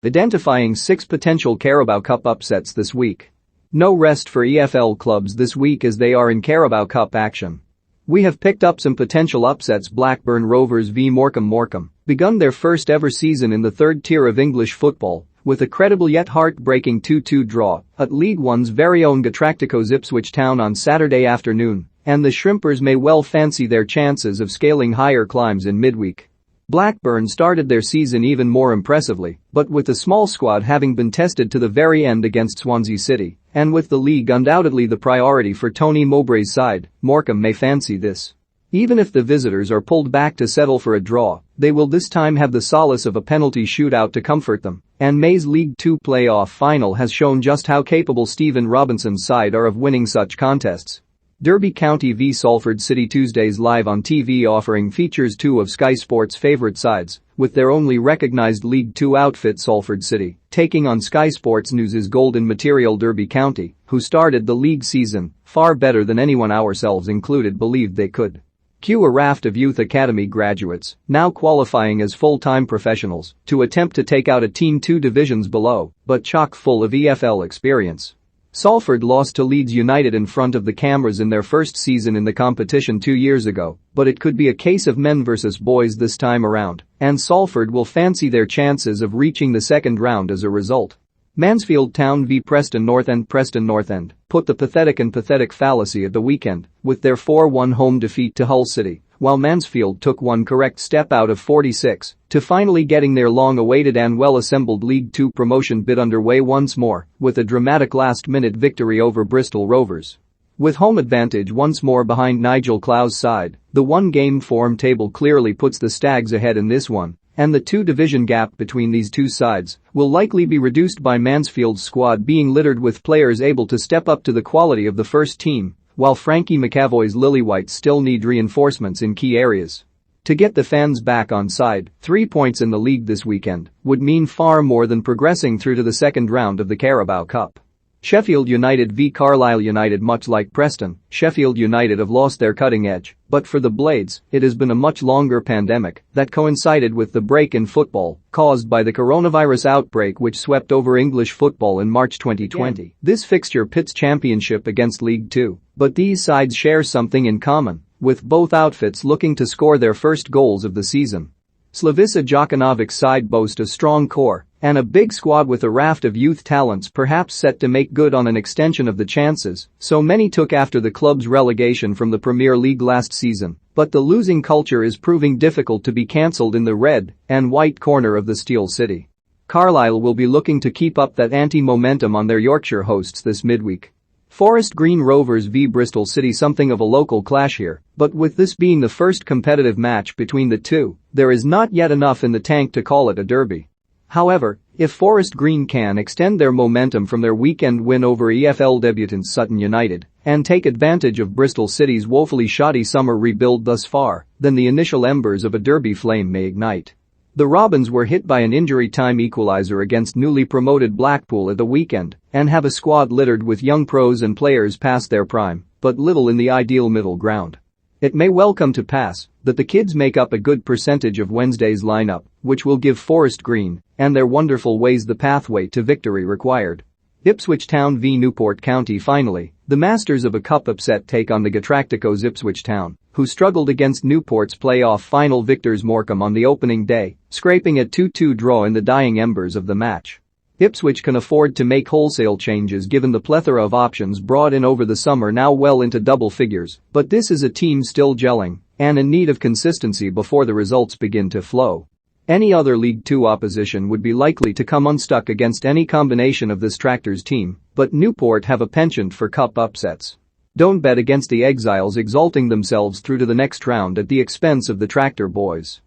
Identifying 6 potential Carabao Cup upsets this week. No rest for EFL clubs this week as they are in Carabao Cup action. We have picked up some potential upsets. Blackburn Rovers v Morecambe begun their first ever season in the third tier of English football with a credible yet heartbreaking 2-2 draw at League One's very own Galacticos Ipswich Town on Saturday afternoon, and the Shrimpers may well fancy their chances of scaling higher climbs in midweek. Blackburn started their season even more impressively, but with the small squad having been tested to the very end against Swansea City, and with the league undoubtedly the priority for Tony Mowbray's side, Morecambe may fancy this. Even if the visitors are pulled back to settle for a draw, they will this time have the solace of a penalty shootout to comfort them, and May's League Two playoff final has shown just how capable Stephen Robinson's side are of winning such contests. Derby County v Salford City Tuesdays live on TV offering features 2 of Sky Sports' favourite sides, with their only recognised League Two outfit Salford City, taking on Sky Sports News' golden material Derby County, who started the league season far better than anyone ourselves included believed they could. Cue a raft of youth academy graduates, now qualifying as full-time professionals, to attempt to take out a team 2 divisions below, but chock full of EFL experience. Salford lost to Leeds United in front of the cameras in their first season in the competition 2 years ago, but it could be a case of men versus boys this time around, and Salford will fancy their chances of reaching the second round as a result. Mansfield Town v Preston North End. Preston North End put the pathetic fallacy at the weekend with their 4-1 home defeat to Hull City, while Mansfield took one correct step out of 46 to finally getting their long-awaited and well-assembled League Two promotion bid underway once more with a dramatic last-minute victory over Bristol Rovers. With home advantage once more behind Nigel Clow's side, the one-game form table clearly puts the Stags ahead in this one, and the 2-division gap between these two sides will likely be reduced by Mansfield's squad being littered with players able to step up to the quality of the first team, while Frankie McAvoy's Lilywhites still need reinforcements in key areas. To get the fans back on side, 3 points in the league this weekend would mean far more than progressing through to the second round of the Carabao Cup. Sheffield United v Carlisle United. Much like Preston, Sheffield United have lost their cutting edge, but for the Blades, it has been a much longer pandemic that coincided with the break in football caused by the coronavirus outbreak which swept over English football in March 2020. This fixture pits Championship against League Two, but these sides share something in common, with both outfits looking to score their first goals of the season. Slavica Djokanovic's side boast a strong core and a big squad with a raft of youth talents perhaps set to make good on an extension of the chances so many took after the club's relegation from the Premier League last season, but the losing culture is proving difficult to be cancelled in the red and white corner of the Steel City. Carlisle will be looking to keep up that anti-momentum on their Yorkshire hosts this midweek. Forest Green Rovers v Bristol City. Something of a local clash here, but with this being the first competitive match between the two, there is not yet enough in the tank to call it a derby. However, if Forest Green can extend their momentum from their weekend win over EFL debutants Sutton United and take advantage of Bristol City's woefully shoddy summer rebuild thus far, then the initial embers of a derby flame may ignite. The Robins were hit by an injury-time equaliser against newly promoted Blackpool at the weekend and have a squad littered with young pros and players past their prime, but little in the ideal middle ground. It may well come to pass that the kids make up a good percentage of Wednesday's lineup, which will give Forest Green and their wonderful ways the pathway to victory required. Ipswich Town v Newport County. Finally, the masters of a cup upset take on the Galacticos Ipswich Town, who struggled against Newport's playoff final victors Morecambe on the opening day, scraping a 2-2 draw in the dying embers of the match. Ipswich can afford to make wholesale changes given the plethora of options brought in over the summer now well into double figures, but this is a team still gelling and in need of consistency before the results begin to flow. Any other League Two opposition would be likely to come unstuck against any combination of this Tractors team, but Newport have a penchant for cup upsets. Don't bet against the Exiles exalting themselves through to the next round at the expense of the Tractor boys.